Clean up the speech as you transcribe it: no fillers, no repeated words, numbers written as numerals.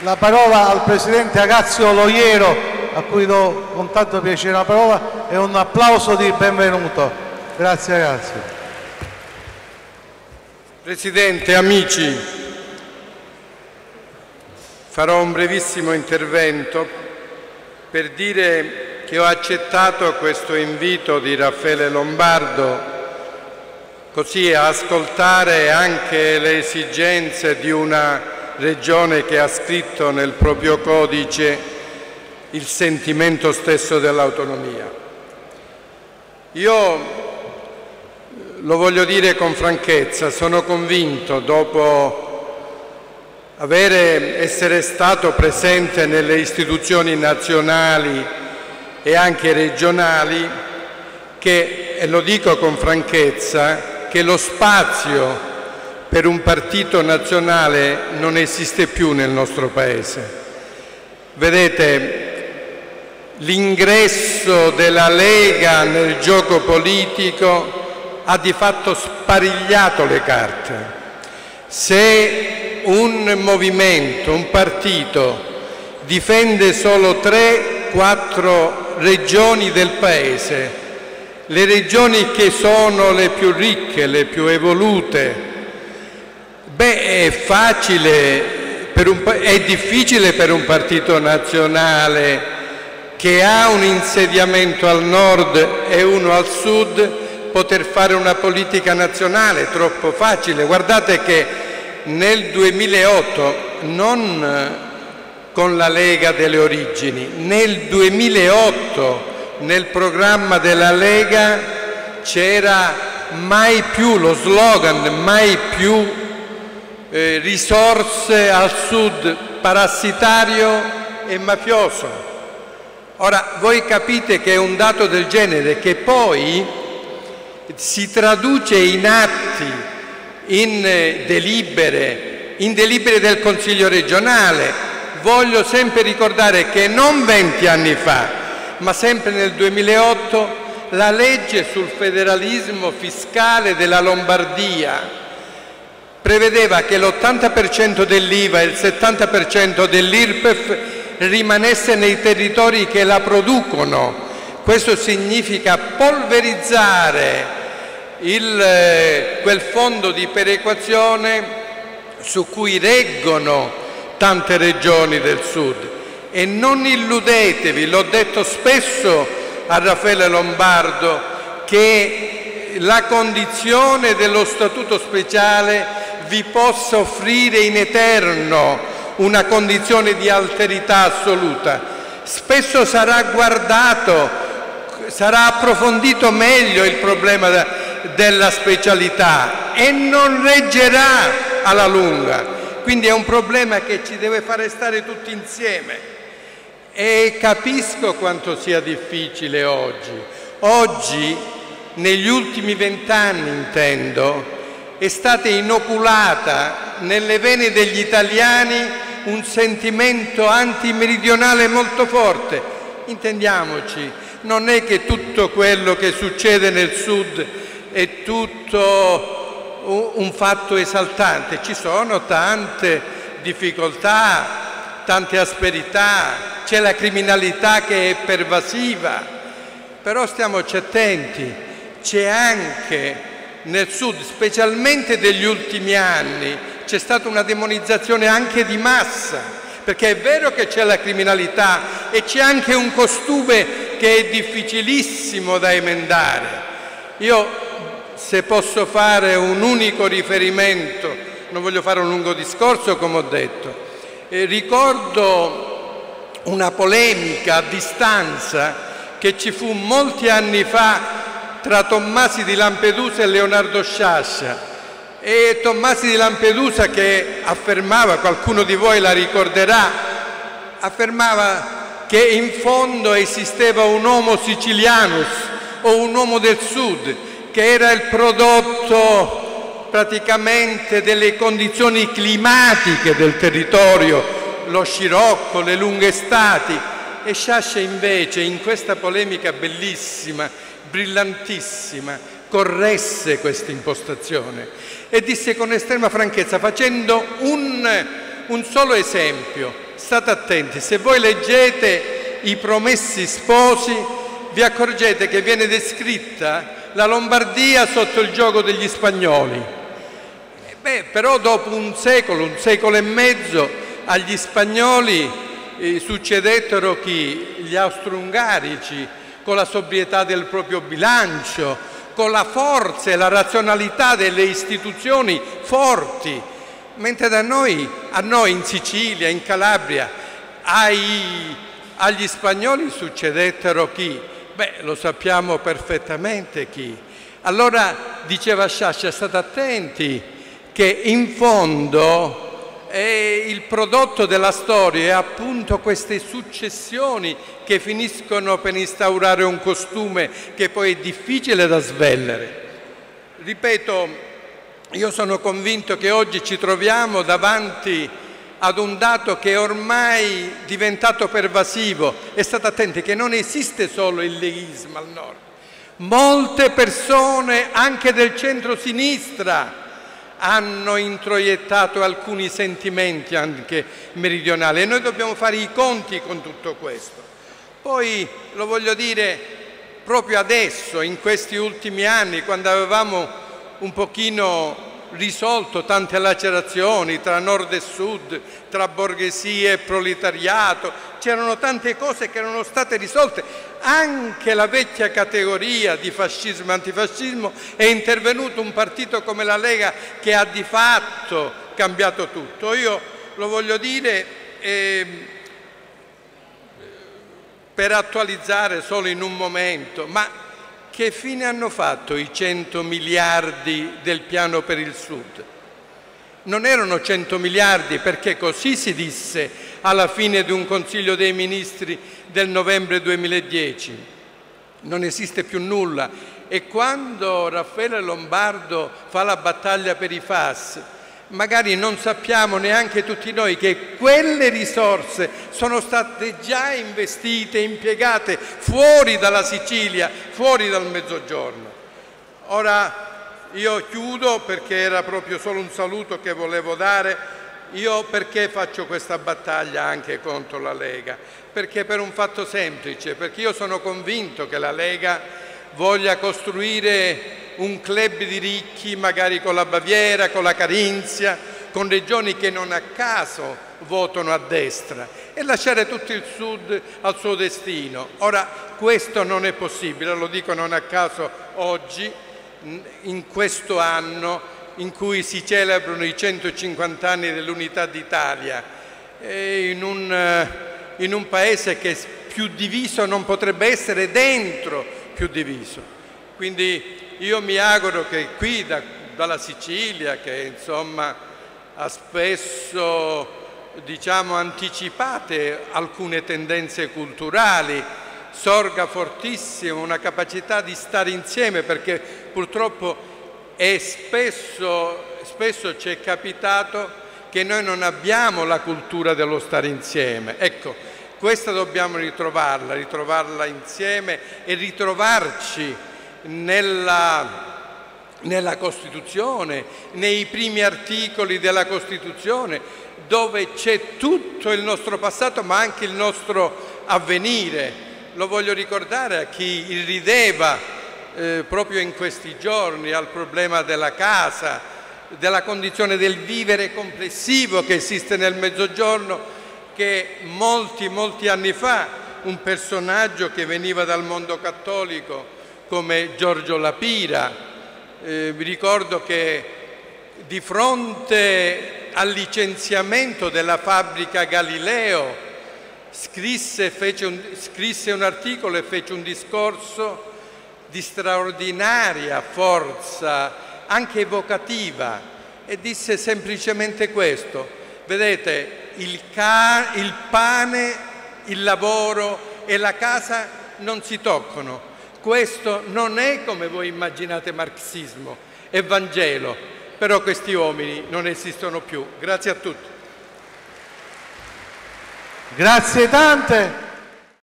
la parola al Presidente Agazio Loiero, a cui do con tanto piacere la parola, e un applauso di benvenuto. Grazie ragazzi. Presidente, amici, farò un brevissimo intervento per dire che ho accettato questo invito di Raffaele Lombardo, così a ascoltare anche le esigenze di una regione che ha scritto nel proprio codice il sentimento stesso dell'autonomia. Io lo voglio dire con franchezza, sono convinto, dopo essere stato presente nelle istituzioni nazionali e anche regionali, che, e lo dico con franchezza, che lo spazio per un partito nazionale non esiste più nel nostro Paese. Vedete, l'ingresso della Lega nel gioco politico ha di fatto sparigliato le carte. Se un movimento, un partito, difende solo 3-4 regioni del Paese, le regioni che sono le più ricche, le più evolute, è difficile per un partito nazionale che ha un insediamento al nord e uno al sud poter fare una politica nazionale, troppo facile. Guardate che nel 2008, non con la Lega delle origini, nel 2008 nel programma della Lega c'era mai più lo slogan, mai più risorse al sud, parassitario e mafioso. Ora, voi capite che è un dato del genere che poi si traduce in atti, in delibere del Consiglio regionale. Voglio sempre ricordare che non 20 anni fa, ma sempre nel 2008, la legge sul federalismo fiscale della Lombardia prevedeva che l'80% dell'IVA e il 70% dell'IRPEF rimanesse nei territori che la producono. Questo significa polverizzare quel fondo di perequazione su cui reggono tante regioni del sud. E non illudetevi, l'ho detto spesso a Raffaele Lombardo, che la condizione dello statuto speciale vi possa offrire in eterno una condizione di alterità assoluta. Spesso sarà approfondito meglio il problema della specialità e non reggerà alla lunga. Quindi è un problema che ci deve fare stare tutti insieme. E capisco quanto sia difficile oggi. Oggi, negli ultimi 20 anni intendo, è stata inoculata nelle vene degli italiani un sentimento antimeridionale molto forte. Intendiamoci, non è che tutto quello che succede nel sud è tutto un fatto esaltante, ci sono tante difficoltà, tante asperità, c'è la criminalità che è pervasiva, però stiamoci attenti, c'è anche nel sud, specialmente degli ultimi anni, c'è stata una demonizzazione anche di massa, perché è vero che c'è la criminalità e c'è anche un costume che è difficilissimo da emendare. Io, se posso fare un unico riferimento, non voglio fare un lungo discorso come ho detto, ricordo una polemica a distanza che ci fu molti anni fa tra Tommasi di Lampedusa e Leonardo Sciascia. E Tommasi di Lampedusa, che affermava, qualcuno di voi la ricorderà, affermava che in fondo esisteva un homo sicilianus o un uomo del sud, che era il prodotto praticamente delle condizioni climatiche del territorio, lo scirocco, le lunghe estati. E Sciascia invece, in questa polemica bellissima, brillantissima, corresse questa impostazione e disse con estrema franchezza, facendo un solo esempio: state attenti, se voi leggete I Promessi Sposi, vi accorgete che viene descritta la Lombardia sotto il giogo degli spagnoli. Però dopo un secolo e mezzo, agli spagnoli succedettero gli austro-ungarici, con la sobrietà del proprio bilancio, con la forza e la razionalità delle istituzioni forti, mentre a noi in Sicilia, in Calabria, agli spagnoli succedettero chi? Lo sappiamo perfettamente chi. Allora diceva Sciascia, state attenti che in fondo il prodotto della storia è appunto queste successioni che finiscono per instaurare un costume che poi è difficile da svellere. Ripeto, io sono convinto che oggi ci troviamo davanti ad un dato che è ormai diventato pervasivo, e state attenti che non esiste solo il leghismo al nord. Molte persone, anche del centro-sinistra, hanno introiettato alcuni sentimenti anche meridionali, e noi dobbiamo fare i conti con tutto questo. Poi lo voglio dire proprio adesso, in questi ultimi anni, quando avevamo un pochino risolto tante lacerazioni tra nord e sud, tra borghesia e proletariato, c'erano tante cose che erano state risolte. Anche la vecchia categoria di fascismo e antifascismo, è intervenuto un partito come la Lega che ha di fatto cambiato tutto. Io lo voglio dire per attualizzare solo in un momento, ma che fine hanno fatto i 100 miliardi del piano per il Sud? Non erano 100 miliardi perché così si disse alla fine di un Consiglio dei Ministri del novembre 2010. Non esiste più nulla. E quando Raffaele Lombardo fa la battaglia per i FAS, magari non sappiamo neanche tutti noi che quelle risorse sono state già investite, impiegate fuori dalla Sicilia, fuori dal Mezzogiorno. Ora io chiudo, perché era proprio solo un saluto che volevo dare. Io perché faccio questa battaglia anche contro la Lega? Perché per un fatto semplice, perché io sono convinto che la Lega voglia costruire un club di ricchi, magari con la Baviera, con la Carinzia, con regioni che non a caso votano a destra, e lasciare tutto il Sud al suo destino. Ora, questo non è possibile, lo dico non a caso oggi, in questo anno in cui si celebrano i 150 anni dell'Unità d'Italia, in un paese che più diviso non potrebbe essere, dentro più diviso. Quindi io mi auguro che qui dalla Sicilia, che insomma ha spesso anticipate alcune tendenze culturali, sorga fortissimo una capacità di stare insieme, perché purtroppo spesso ci è capitato che noi non abbiamo la cultura dello stare insieme. Ecco, questa dobbiamo ritrovarla insieme e ritrovarci nella Costituzione, nei primi articoli della Costituzione, dove c'è tutto il nostro passato ma anche il nostro avvenire. Lo voglio ricordare a chi irrideva proprio in questi giorni al problema della casa, della condizione del vivere complessivo che esiste nel Mezzogiorno, che molti anni fa un personaggio che veniva dal mondo cattolico come Giorgio La Pira, vi ricordo che di fronte al licenziamento della fabbrica Galileo scrisse un articolo e fece un discorso di straordinaria forza, anche evocativa, e disse semplicemente questo: vedete, il pane, il lavoro e la casa non si toccano. Questo non è come voi immaginate marxismo, è Vangelo, però questi uomini non esistono più. Grazie a tutti. Grazie tante.